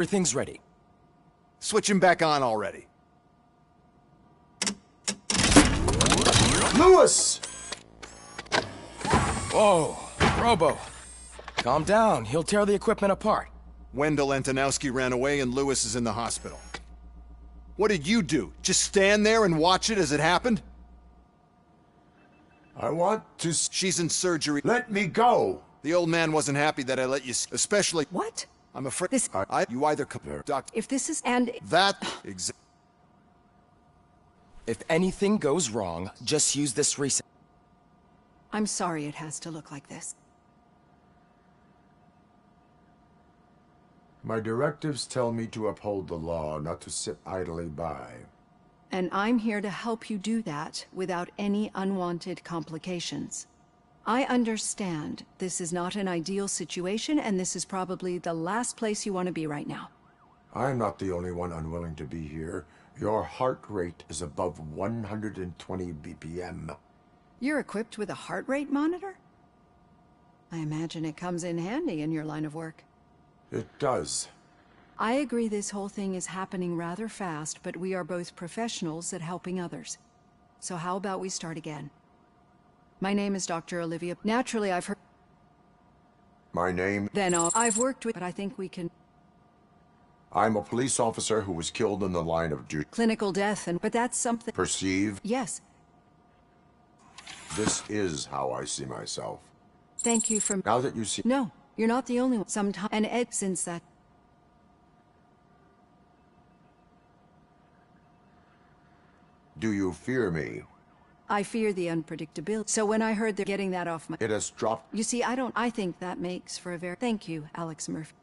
Everything's ready. Switch him back on already. Lewis! Whoa, Robo. Calm down, he'll tear the equipment apart. Wendell Antonowski ran away and Lewis is in the hospital. What did you do? Just stand there and watch it as it happened? I want to... She's in surgery. Let me go! The old man wasn't happy that I let you... Especially... What? I'm afraid... This... You either come... Doctor... If this is... And... That... If anything goes wrong, just use this reset. I'm sorry it has to look like this. My directives tell me to uphold the law, not to sit idly by. And I'm here to help you do that without any unwanted complications. I understand this is not an ideal situation, and this is probably the last place you want to be right now. I'm not the only one unwilling to be here. Your heart rate is above 120 BPM. You're equipped with a heart rate monitor? I imagine it comes in handy in your line of work. It does. I agree this whole thing is happening rather fast, but we are both professionals at helping others. So how about we start again? My name is Dr. Olivia. Naturally, I've heard... My name... Then I've worked with... But I think we can... I'm a police officer who was killed in the line of duty. Clinical death, and... But that's something... Perceive? Yes. This is how I see myself. Thank you for... Now that you see... No, you're not the only one. Sometimes... And Ed, since that... Do you fear me? I fear the unpredictability. So when I heard they're getting that off my... It has dropped... You see, I think that makes for a very... Thank you, Alex Murphy.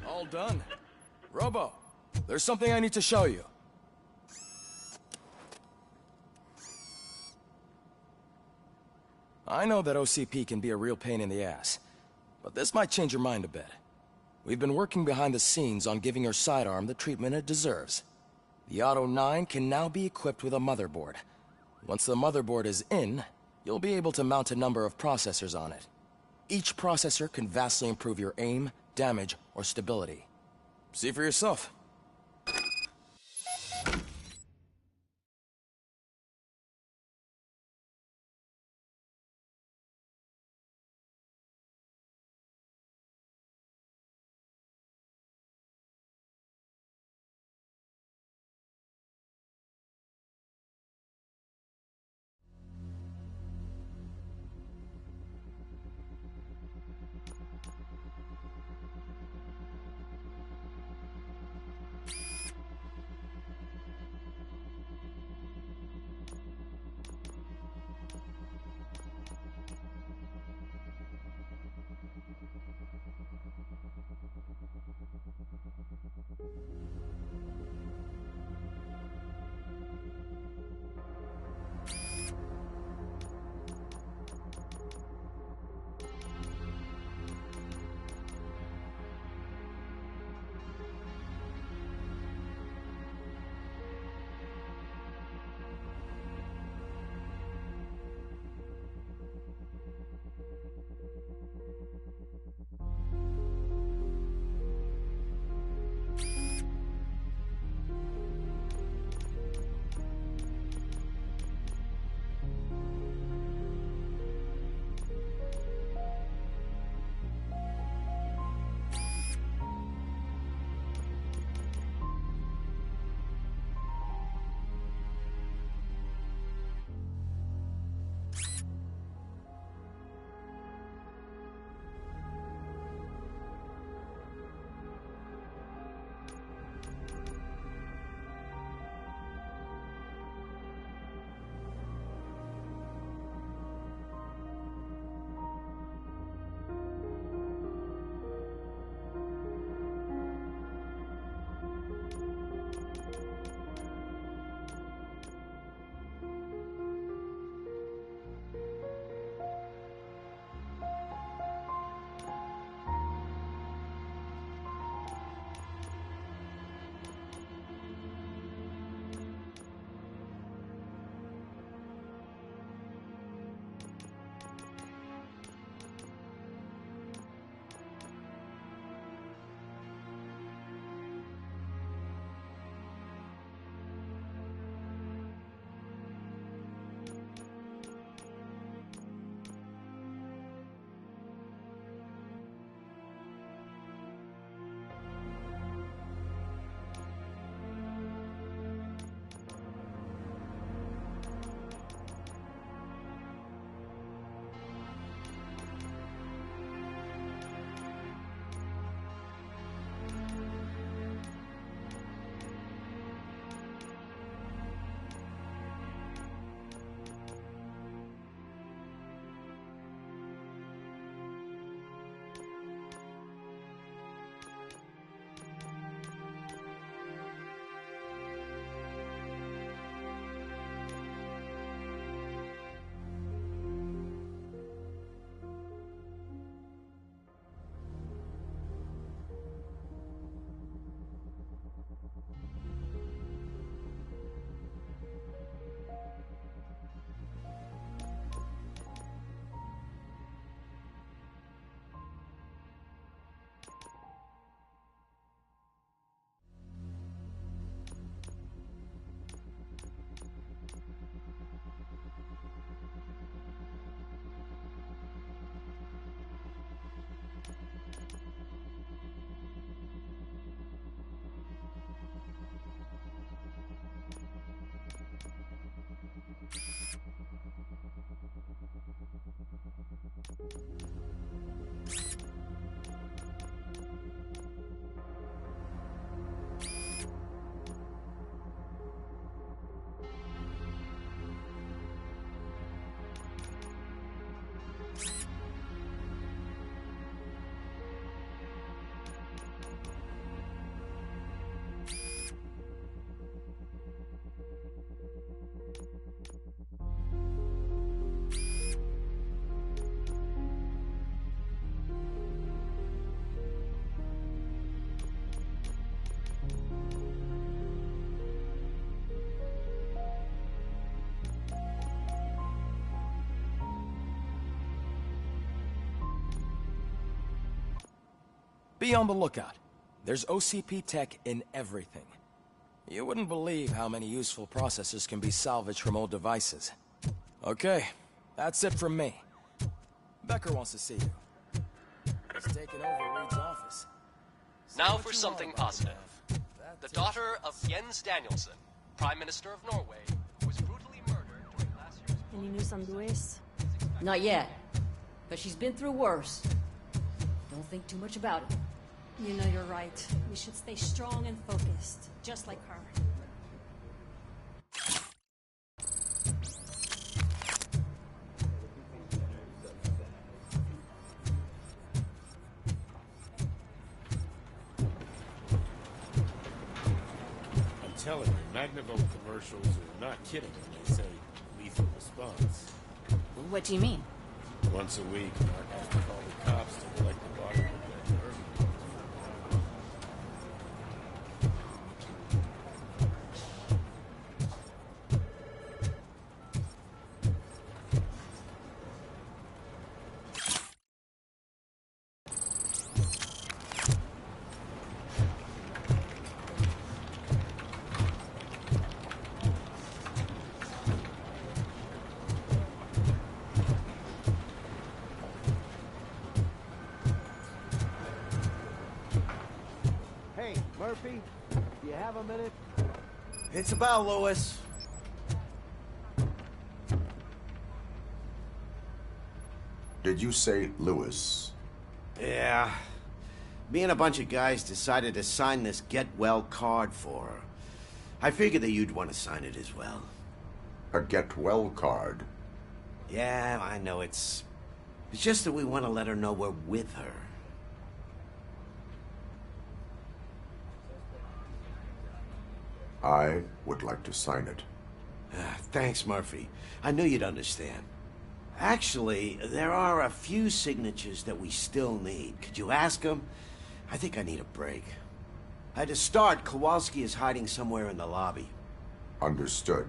All done. Robo, there's something I need to show you. I know that OCP can be a real pain in the ass, but this might change your mind a bit. We've been working behind the scenes on giving your sidearm the treatment it deserves. The Auto 9 can now be equipped with a motherboard. Once the motherboard is in, you'll be able to mount a number of processors on it. Each processor can vastly improve your aim, damage, or stability. See for yourself. Be on the lookout. There's OCP tech in everything. You wouldn't believe how many useful processors can be salvaged from old devices. Okay, that's it from me. Becker wants to see you. He's taken over Reed's office. Now for something positive. The daughter of Jens Danielson, Prime Minister of Norway, was brutally murdered during last year's... Any news on Luis? Not yet. But she's been through worse. Don't think too much about it. You know you're right. We should stay strong and focused, just like her. I'm telling you, Magnavolt commercials are not kidding when they say lethal response. What do you mean? Once a week, Mark has to call the cops to collect the body of that nerve. Murphy, do you have a minute? It's about Lewis. Did you say Lewis? Yeah. Me and a bunch of guys decided to sign this get well card for her. I figured that you'd want to sign it as well. A get well card? Yeah, I know it's just that we want to let her know we're with her. I would like to sign it. Thanks, Murphy. I knew you'd understand. Actually, there are a few signatures that we still need. Could you ask them? I think I need a break. To start, Kowalski is hiding somewhere in the lobby. Understood.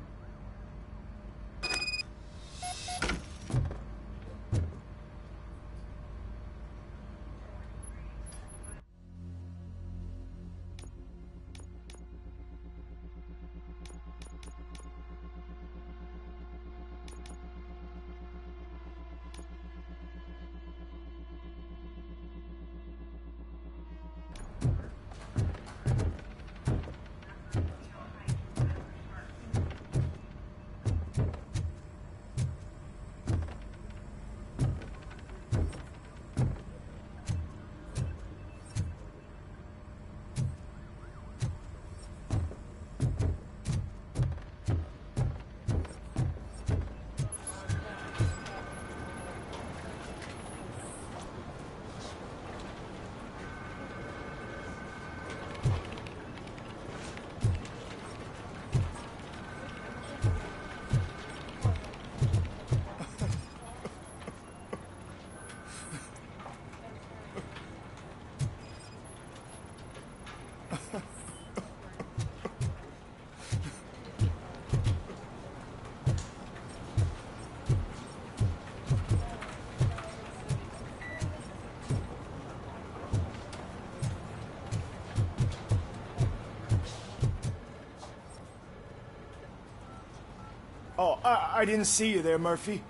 Oh, I didn't see you there, Murphy.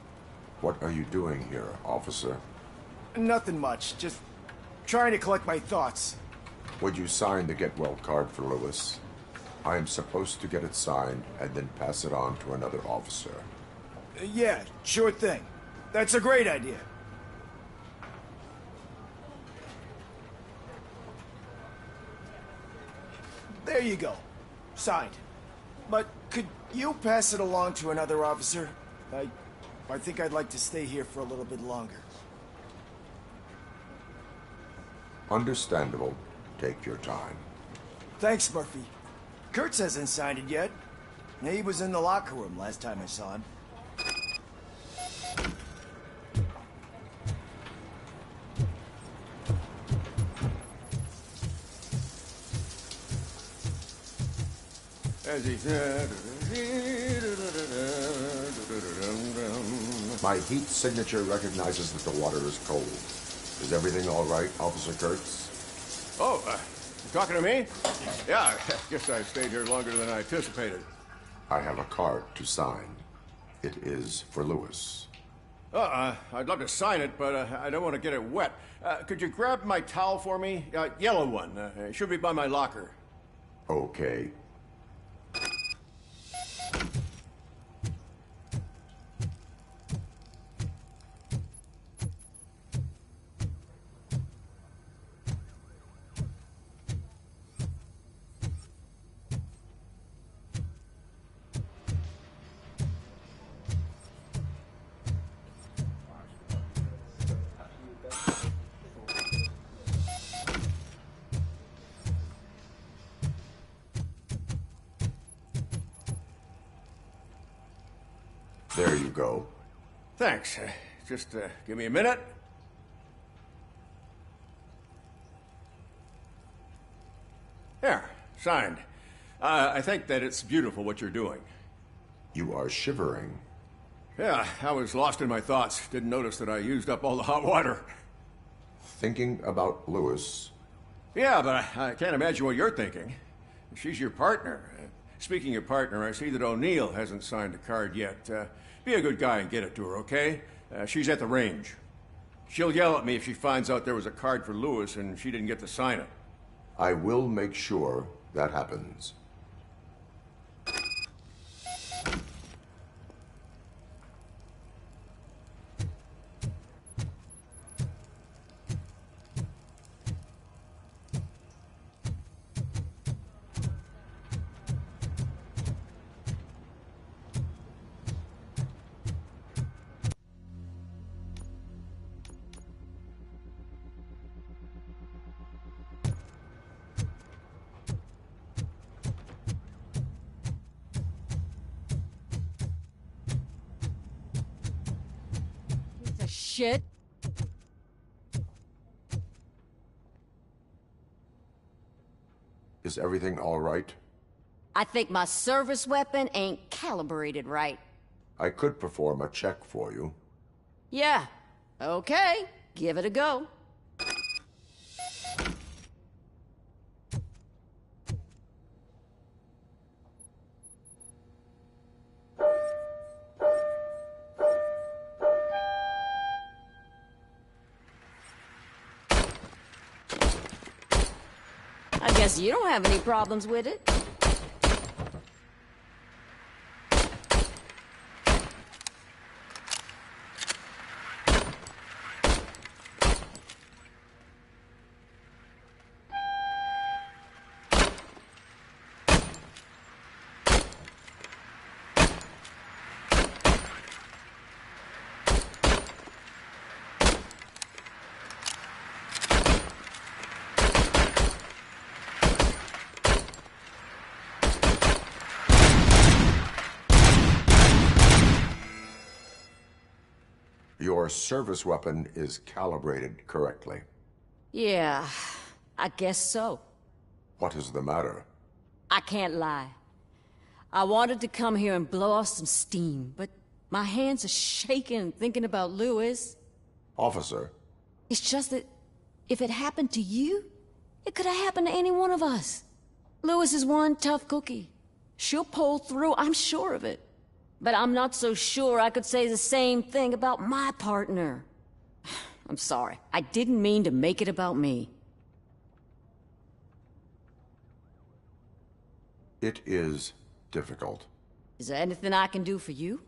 What are you doing here, officer? Nothing much, just trying to collect my thoughts. Would you sign the get well card for Lewis? I am supposed to get it signed and then pass it on to another officer. Yeah, sure thing. That's a great idea. There you go. Signed. But could you pass it along to another officer? I think I'd like to stay here for a little bit longer. Understandable. Take your time. Thanks, Murphy. Kurtz hasn't signed it yet. He was in the locker room last time I saw him. As he said... My heat signature recognizes that the water is cold. Is everything all right, Officer Kurtz? Oh, you talking to me? Yeah, I guess I stayed here longer than I anticipated. I have a card to sign. It is for Lewis. I'd love to sign it, but I don't want to get it wet. Could you grab my towel for me? Yellow one. It should be by my locker. Okay. There you go. Thanks. Just give me a minute. There, signed. I think that it's beautiful what you're doing. You are shivering. Yeah, I was lost in my thoughts. Didn't notice that I used up all the hot water. Thinking about Lewis. Yeah, but I can't imagine what you're thinking. She's your partner. Speaking of partner, I see that O'Neill hasn't signed a card yet. Be a good guy and get it to her, okay? She's at the range. She'll yell at me if she finds out there was a card for Lewis and she didn't get to sign it. I will make sure that happens. Shit. Is everything all right? I think my service weapon ain't calibrated right. I could perform a check for you. Yeah. Okay. Give it a go. I guess you don't have any problems with it. Your service weapon is calibrated correctly. Yeah, I guess so. What is the matter? I can't lie. I wanted to come here and blow off some steam, but my hands are shaking thinking about Lewis. Officer. It's just that if it happened to you, it could have happened to any one of us. Lewis is one tough cookie. She'll pull through, I'm sure of it. But I'm not so sure I could say the same thing about my partner. I'm sorry. I didn't mean to make it about me. It is difficult. Is there anything I can do for you?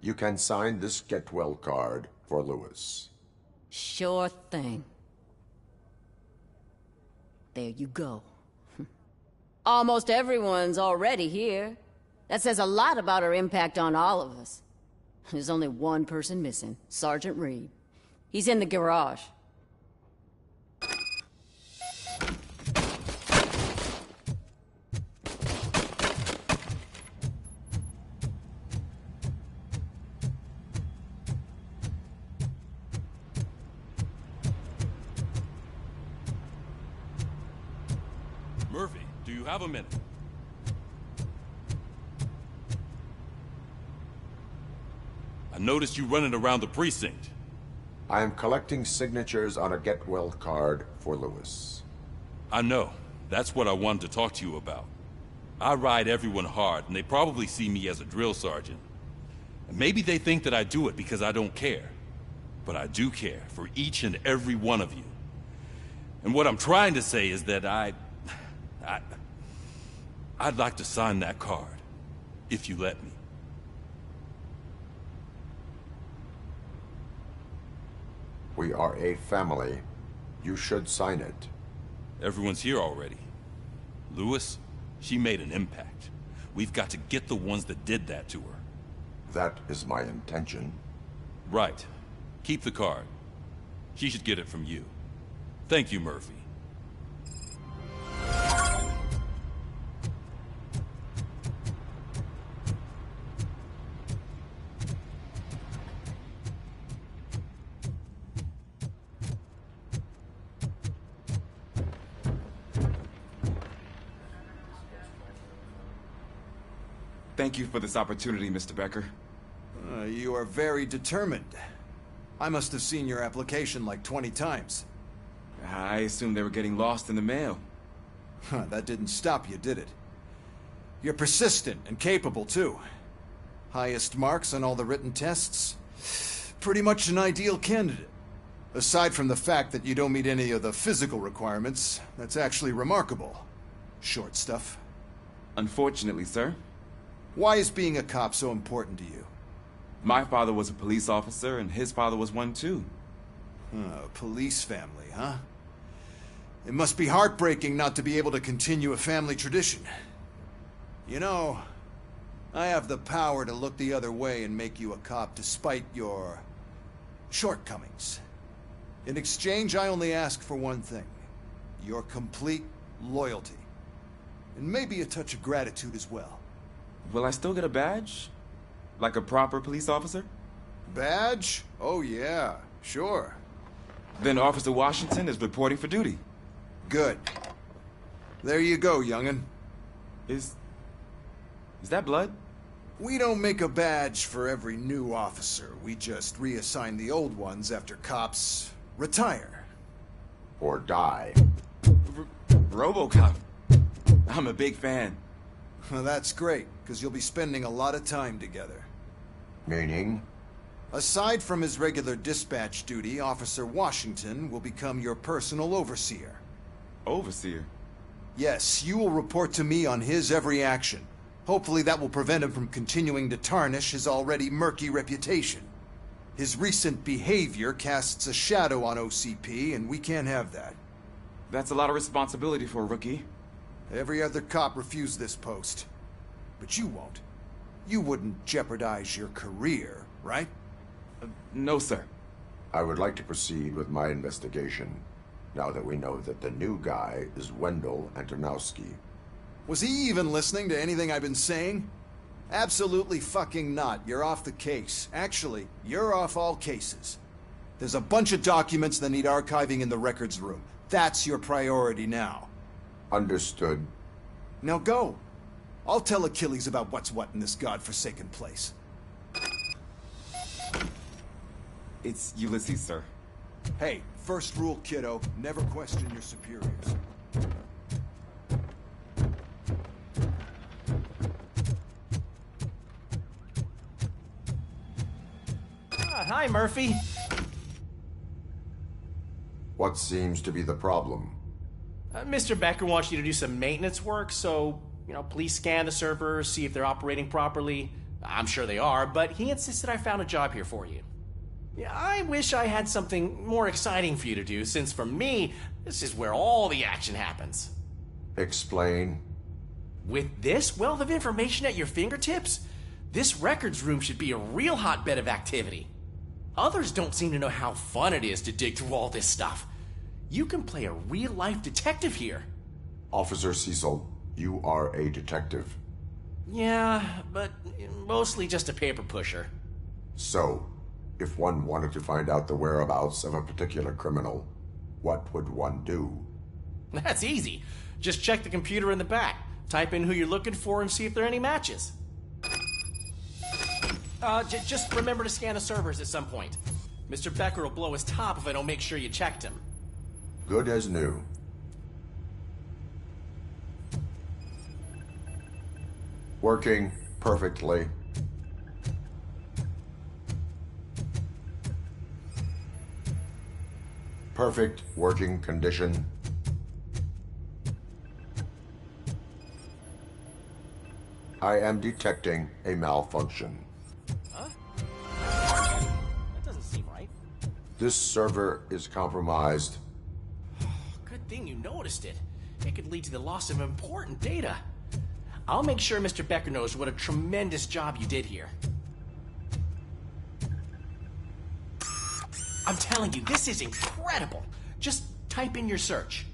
You can sign this get well card for Lewis. Sure thing. There you go. Almost everyone's already here. That says a lot about her impact on all of us. There's only one person missing, Sergeant Reed. He's in the garage. Murphy, do you have a minute? I noticed you running around the precinct. I am collecting signatures on a get well card for Lewis. I know. That's what I wanted to talk to you about. I ride everyone hard, and they probably see me as a drill sergeant. And maybe they think that I do it because I don't care. But I do care for each and every one of you. And what I'm trying to say is that I'd like to sign that card, if you let me. We are a family. You should sign it. Everyone's here already. Lewis, she made an impact. We've got to get the ones that did that to her. That is my intention. Right. Keep the card. She should get it from you. Thank you, Murphy. Thank you for this opportunity, Mr. Becker. You are very determined. I must have seen your application like 20 times. I assumed they were getting lost in the mail. That didn't stop you, did it? You're persistent and capable, too. Highest marks on all the written tests. Pretty much an ideal candidate. Aside from the fact that you don't meet any of the physical requirements, that's actually remarkable. Short stuff. Unfortunately, sir. Why is being a cop so important to you? My father was a police officer, and his father was one, too. A police family, huh? It must be heartbreaking not to be able to continue a family tradition. You know, I have the power to look the other way and make you a cop despite your shortcomings. In exchange, I only ask for one thing. Your complete loyalty. And maybe a touch of gratitude as well. Will I still get a badge? Like a proper police officer? Badge? Oh yeah, sure. Then Officer Washington is reporting for duty. Good. There you go, young'un. Is that blood? We don't make a badge for every new officer. We just reassign the old ones after cops retire. Or die. Robocop. I'm a big fan. Well, that's great, because you'll be spending a lot of time together. Meaning? Aside from his regular dispatch duty, Officer Washington will become your personal overseer. Overseer? Yes, you will report to me on his every action. Hopefully that will prevent him from continuing to tarnish his already murky reputation. His recent behavior casts a shadow on OCP, and we can't have that. That's a lot of responsibility for a rookie. Every other cop refused this post. But you won't. You wouldn't jeopardize your career, right? No, sir. I would like to proceed with my investigation, now that we know that the new guy is Wendell Antonowski. Was he even listening to anything I've been saying? Absolutely fucking not. You're off the case. Actually, you're off all cases. There's a bunch of documents that need archiving in the records room. That's your priority now. Understood. Now go. I'll tell Achilles about what's what in this godforsaken place. It's Ulysses, sir. Hey, first rule, kiddo. Never question your superiors. Hi, Murphy. What seems to be the problem? Mr. Becker wants you to do some maintenance work, so, please scan the servers, see if they're operating properly. I'm sure they are, but he insisted I found a job here for you. Yeah, I wish I had something more exciting for you to do, since for me, this is where all the action happens. Explain. With this wealth of information at your fingertips, this records room should be a real hotbed of activity. Others don't seem to know how fun it is to dig through all this stuff. You can play a real-life detective here. Officer Cecil, you are a detective. Yeah, but mostly just a paper pusher. So, if one wanted to find out the whereabouts of a particular criminal, what would one do? That's easy. Just check the computer in the back, type in who you're looking for, and see if there are any matches. Just remember to scan the servers at some point. Mr. Becker will blow his top if I don't make sure you checked him. Good as new. Working perfectly. Perfect working condition. I am detecting a malfunction. Huh? That doesn't seem right. This server is compromised. Good thing you noticed it. It could lead to the loss of important data. I'll make sure Mr. Becker knows what a tremendous job you did here. I'm telling you, this is incredible. Just type in your search.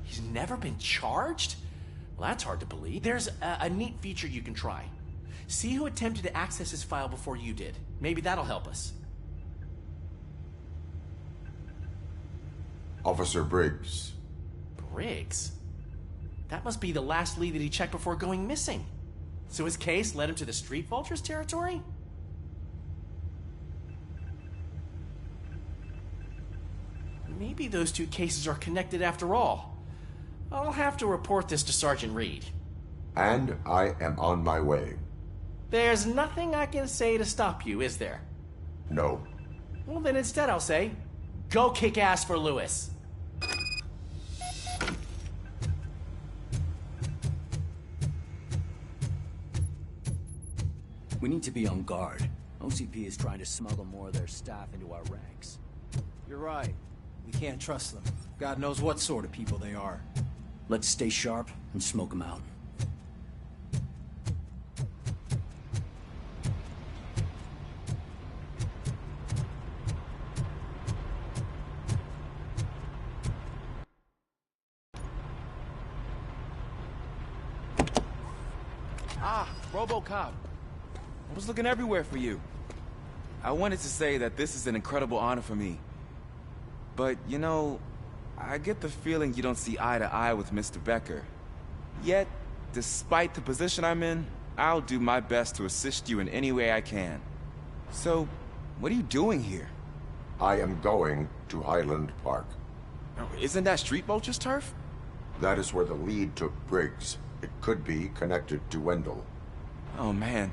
He's never been charged? Well, that's hard to believe. There's a neat feature you can try. See who attempted to access his file before you did. Maybe that'll help us. Officer Briggs. Briggs? That must be the last lead that he checked before going missing. So his case led him to the Street Vultures territory? Maybe those two cases are connected after all. I'll have to report this to Sergeant Reed. And I am on my way. There's nothing I can say to stop you, is there? No. Well, then instead I'll say, go kick ass for Lewis. We need to be on guard. OCP is trying to smuggle more of their staff into our ranks. You're right. We can't trust them. God knows what sort of people they are. Let's stay sharp and smoke them out. Ah, Robocop. I was looking everywhere for you. I wanted to say that this is an incredible honor for me. But, you know, I get the feeling you don't see eye to eye with Mr. Becker. Yet, despite the position I'm in, I'll do my best to assist you in any way I can. So, what are you doing here? I am going to Highland Park. Isn't that Street Vulture's turf? That is where the lead took Briggs. It could be connected to Wendell. Oh, man.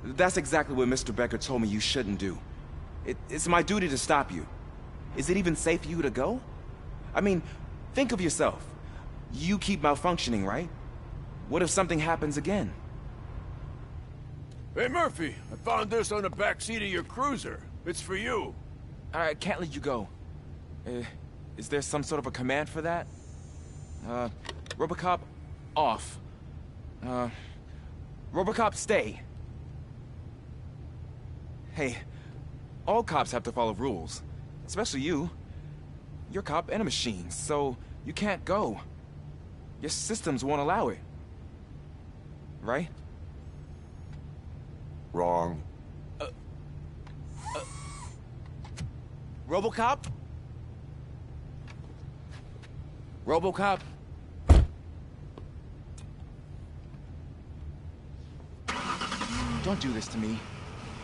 That's exactly what Mr. Becker told me you shouldn't do. It's my duty to stop you. Is it even safe for you to go? I mean, think of yourself. You keep malfunctioning, right? What if something happens again? Hey, Murphy, I found this on the back seat of your cruiser. It's for you. I can't let you go. Is there some sort of a command for that? Robocop, off. Robocop, stay. Hey, all cops have to follow rules. Especially you. You're a cop and a machine, so you can't go. Your systems won't allow it. Right? Wrong. Robocop? Robocop? Don't do this to me.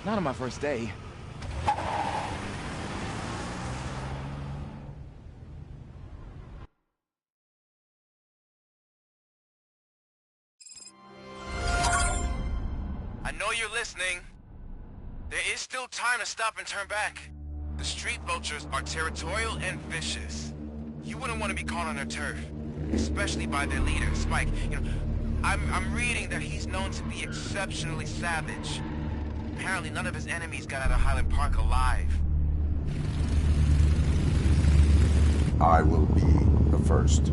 Not on my first day. I know you're listening. There is still time to stop and turn back. The Street Vultures are territorial and vicious. You wouldn't want to be caught on their turf, especially by their leader, Spike. You know, I'm reading that he's known to be exceptionally savage. Apparently none of his enemies got out of Highland Park alive. I will be the first.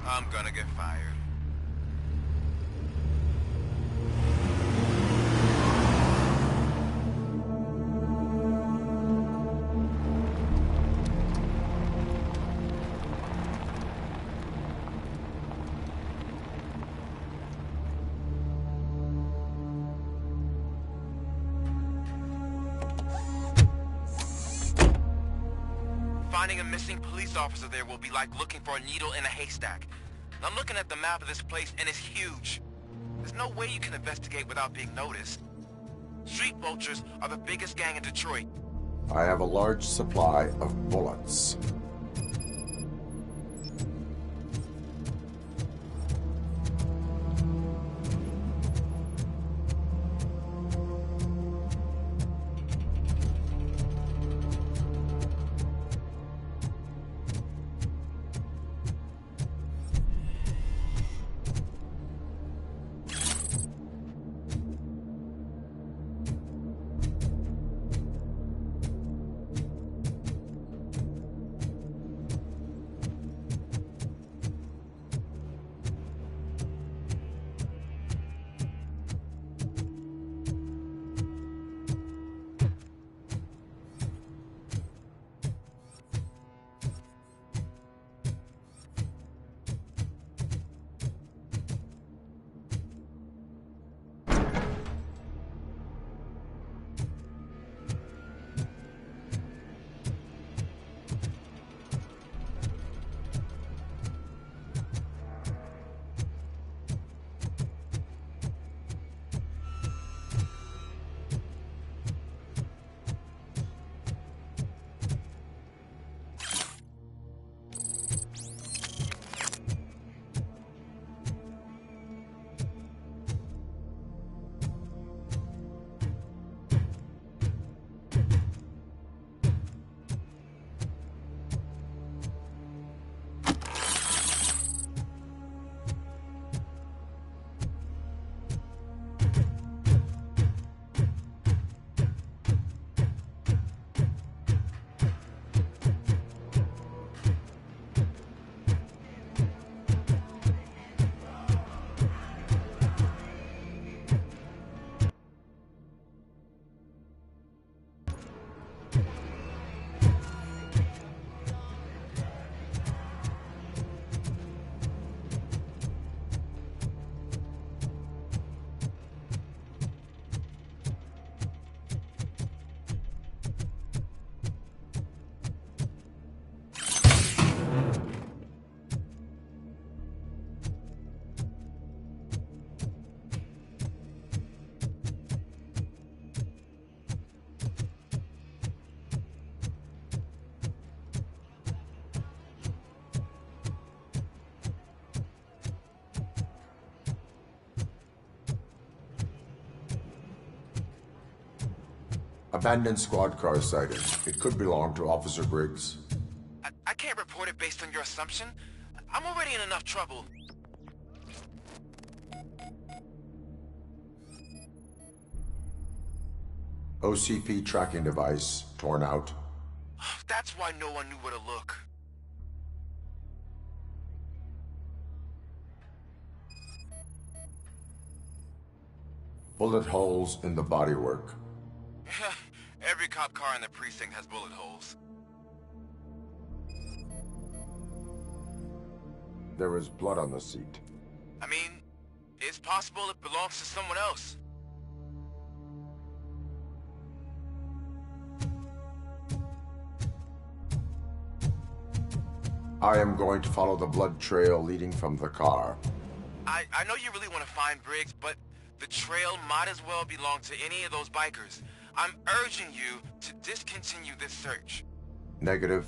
I'm gonna get fired. Finding a missing police officer there will be like looking for a needle in a haystack. I'm looking at the map of this place and it's huge. There's no way you can investigate without being noticed. Street vultures are the biggest gang in Detroit. I have a large supply of bullets. Abandoned squad car sighted. It could belong to Officer Briggs. I can't report it based on your assumption. I'm already in enough trouble. OCP tracking device torn out. That's why no one knew where to look. Bullet holes in the bodywork. Every cop car in the precinct has bullet holes. There is blood on the seat. I mean, it's possible it belongs to someone else. I am going to follow the blood trail leading from the car. I know you really want to find Briggs, but the trail might as well belong to any of those bikers. I'm urging you to discontinue this search. Negative.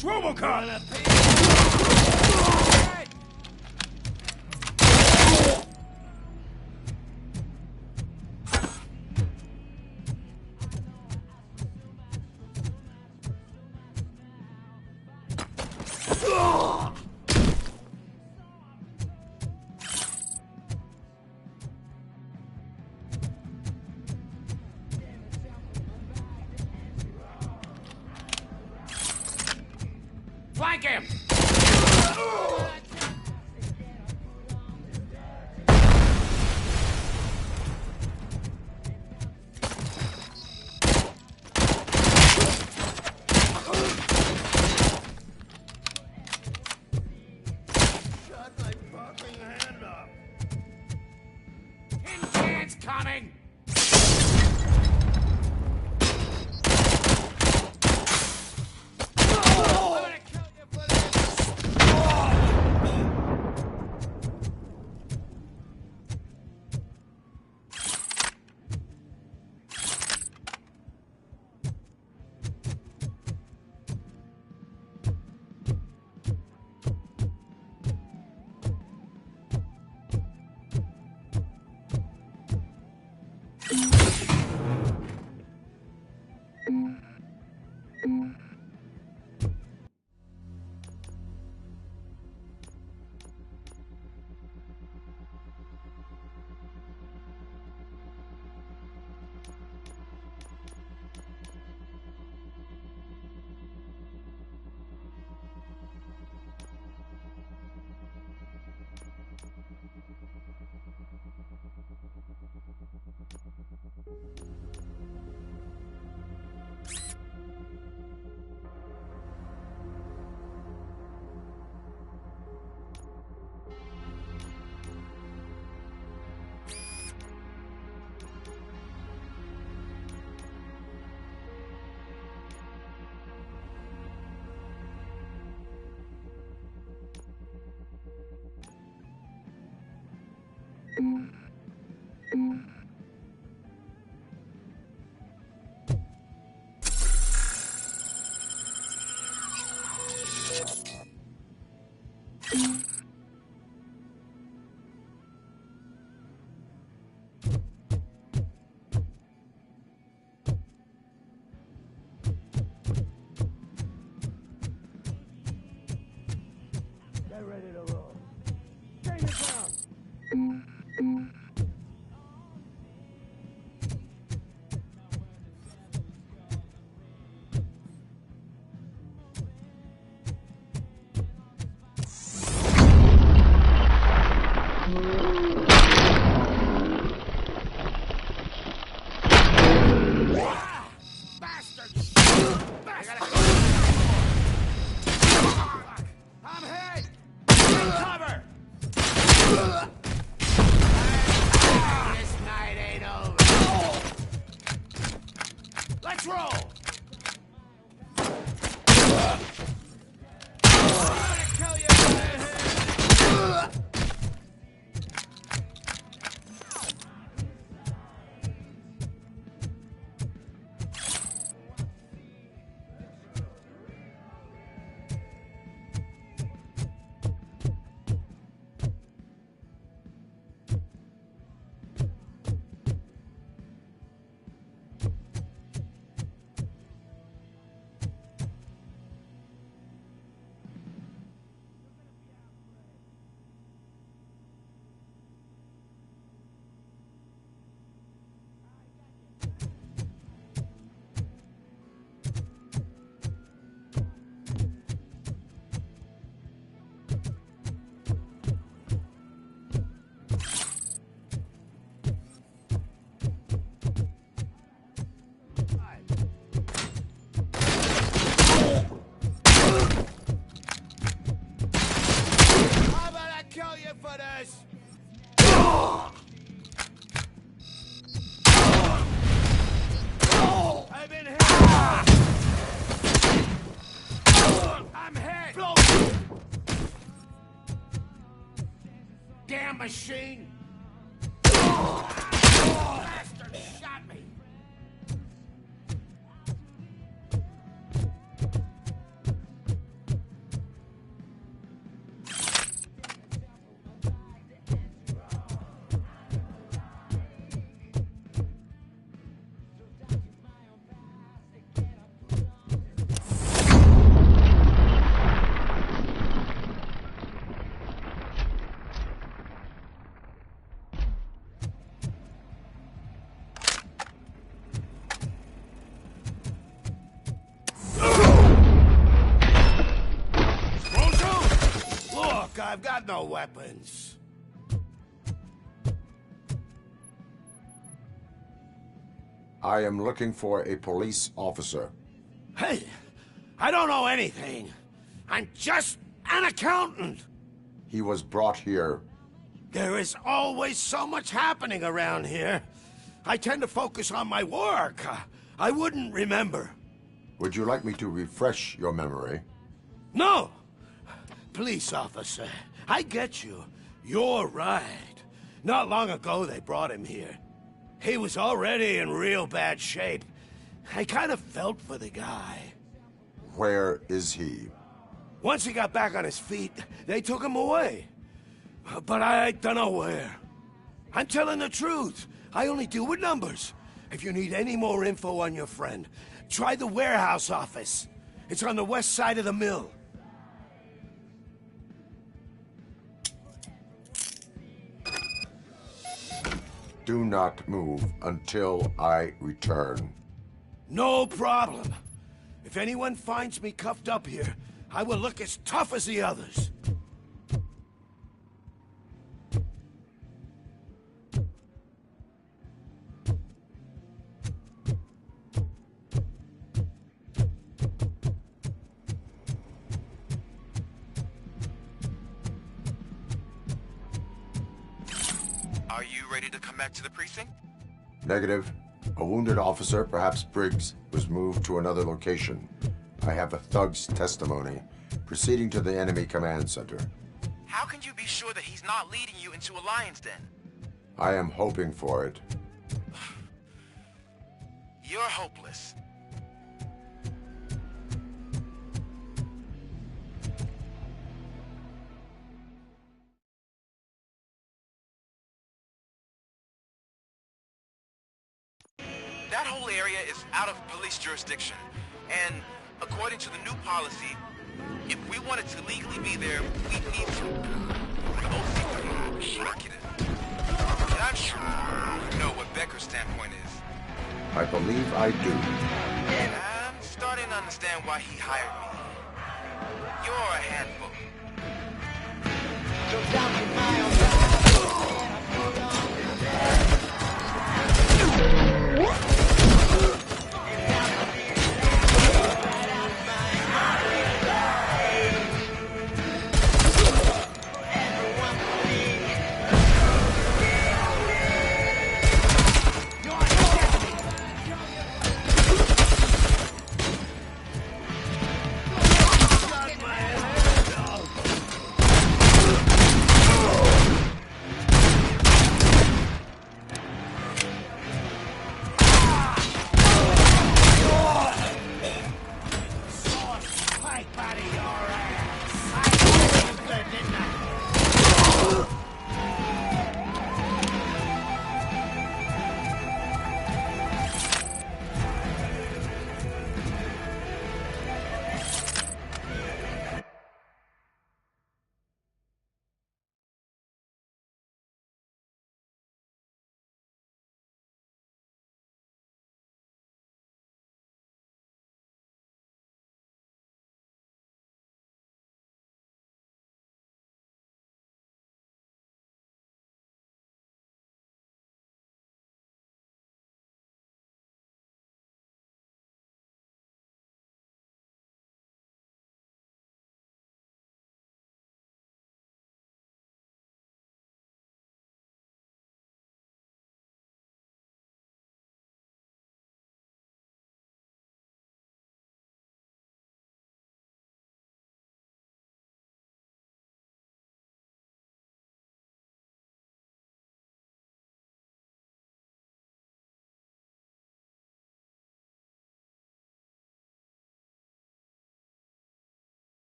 It's Robocop! Flank him! Shut my fucking hand up. Tin cans coming! Get ready to roll. Stand your ground. I'm hit! Cover! This night ain't over. Let's roll! How about I kill you for this? I've been hit. I'm hit! Damn machine. Bastard shot me. Look, I've got no weapons. I am looking for a police officer. Hey, I don't know anything. I'm just an accountant. He was brought here. There is always so much happening around here. I tend to focus on my work. I wouldn't remember. Would you like me to refresh your memory? No! Police officer, I get you. You're right. Not long ago they brought him here. He was already in real bad shape. I kind of felt for the guy. Where is he? Once he got back on his feet, they took him away. But I don't know where. I'm telling the truth. I only deal with numbers. If you need any more info on your friend, try the warehouse office. It's on the west side of the mill. Do not move until I return. No problem. If anyone finds me cuffed up here, I will look as tough as the others. Are you ready to come back to the precinct? Negative. A wounded officer, perhaps Briggs, was moved to another location. I have a thug's testimony, proceeding to the enemy command center. How can you be sure that he's not leading you into a lion's den? I am hoping for it. You're hopeless. That whole area is out of police jurisdiction, and according to the new policy, if we wanted to legally be there, we'd need to OC market it. And I'm sure you know what Becker's standpoint is. I believe I do. I'm starting to understand why he hired me. You're a handful.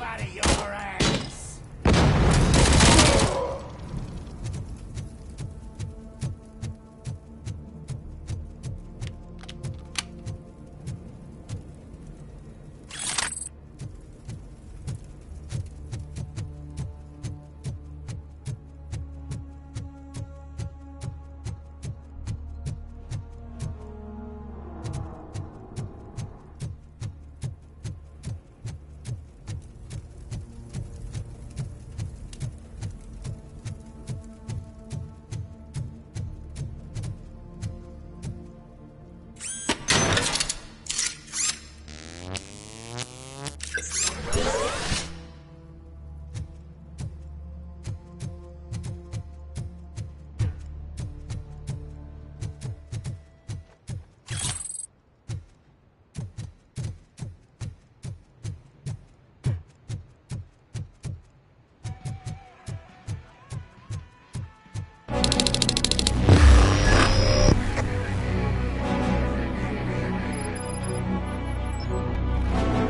out of your ass!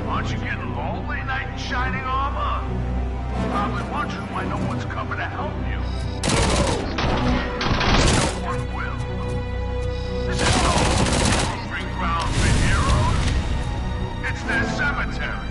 Aren't you getting lonely, knight in shining armor? Probably wondering why no one's coming to help you. No one will. This is no proving ground for heroes. It's their cemetery.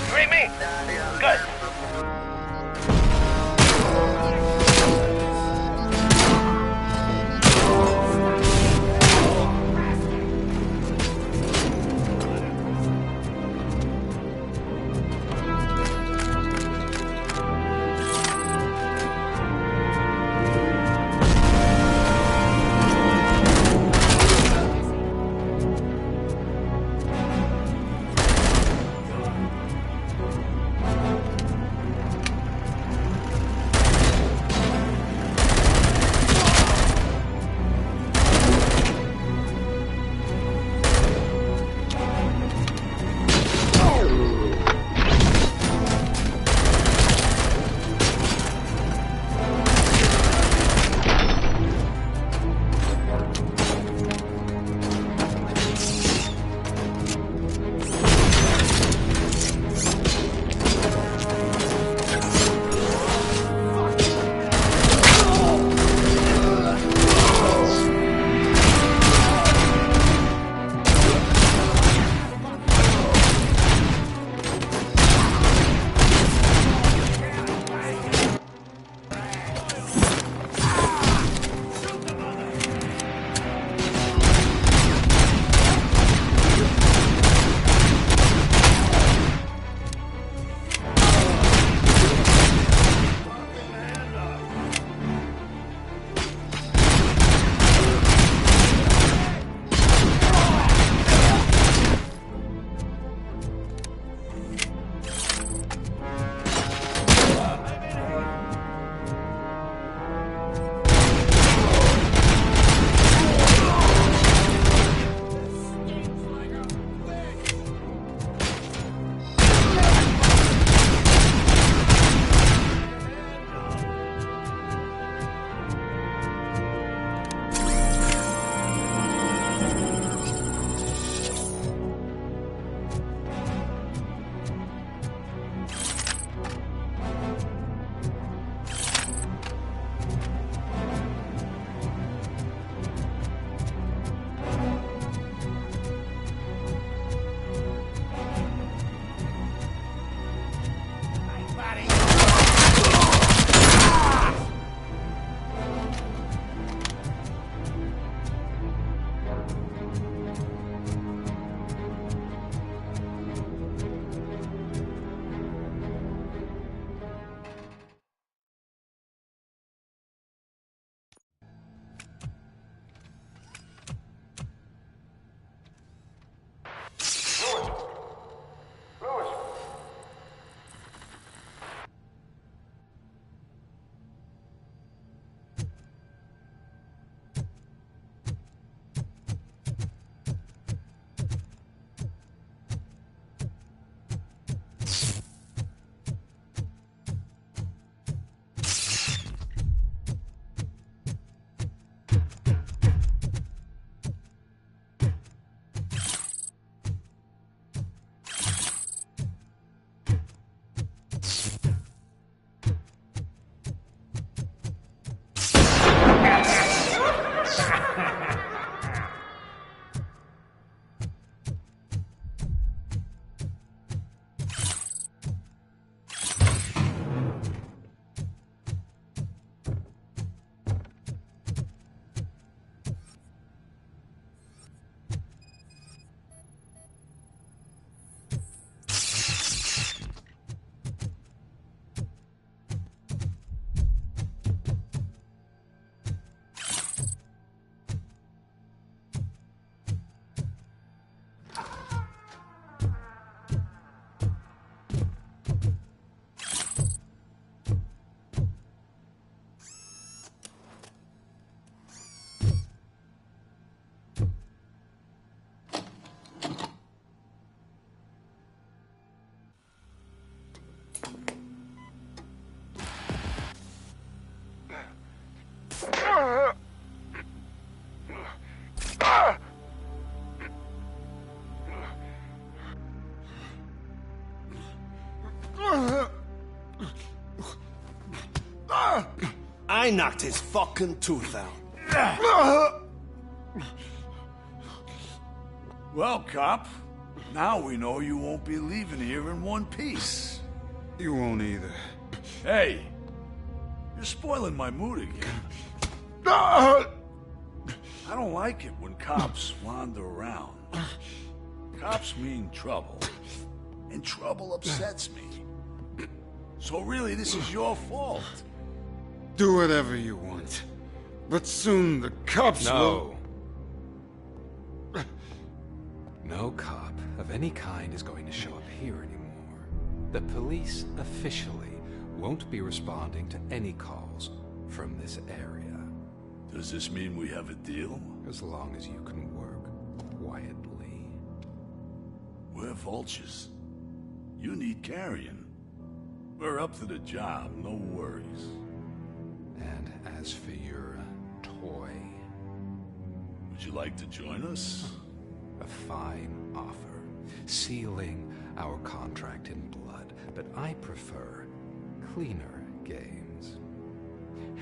You read me? Good. I knocked his fucking tooth out. Well, cop, now we know you won't be leaving here in one piece. You won't either. Hey, you're spoiling my mood again. Ah! I don't like it when cops wander around. Cops mean trouble, and trouble upsets me. So really, this is your fault. Do whatever you want. But soon the cops will... No cop of any kind is going to show up here anymore. The police officially won't be responding to any calls from this area. Does this mean we have a deal? As long as you can work quietly. We're vultures. You need carrion. We're up to the job, no worries. And as for your toy... Would you like to join us? A fine offer, sealing our contract in blood, but I prefer cleaner games.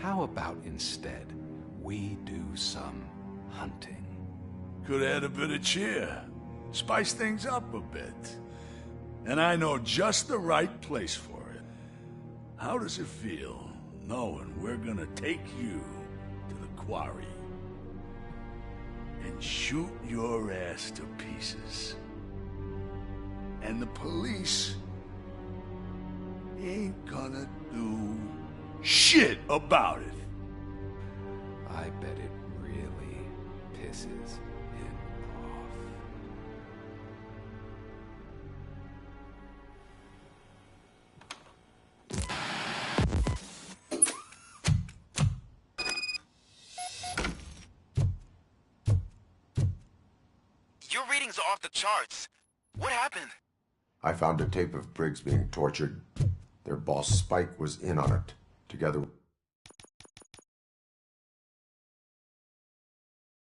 How about instead we do some hunting? Could add a bit of cheer, spice things up a bit. And I know just the right place for it. How does it feel knowing we're gonna take you to the quarry and shoot your ass to pieces? And the police ain't gonna do shit about it. I bet it really pisses him off. Your readings are off the charts. What happened? I found a tape of Briggs being tortured. Their boss Spike was in on it, together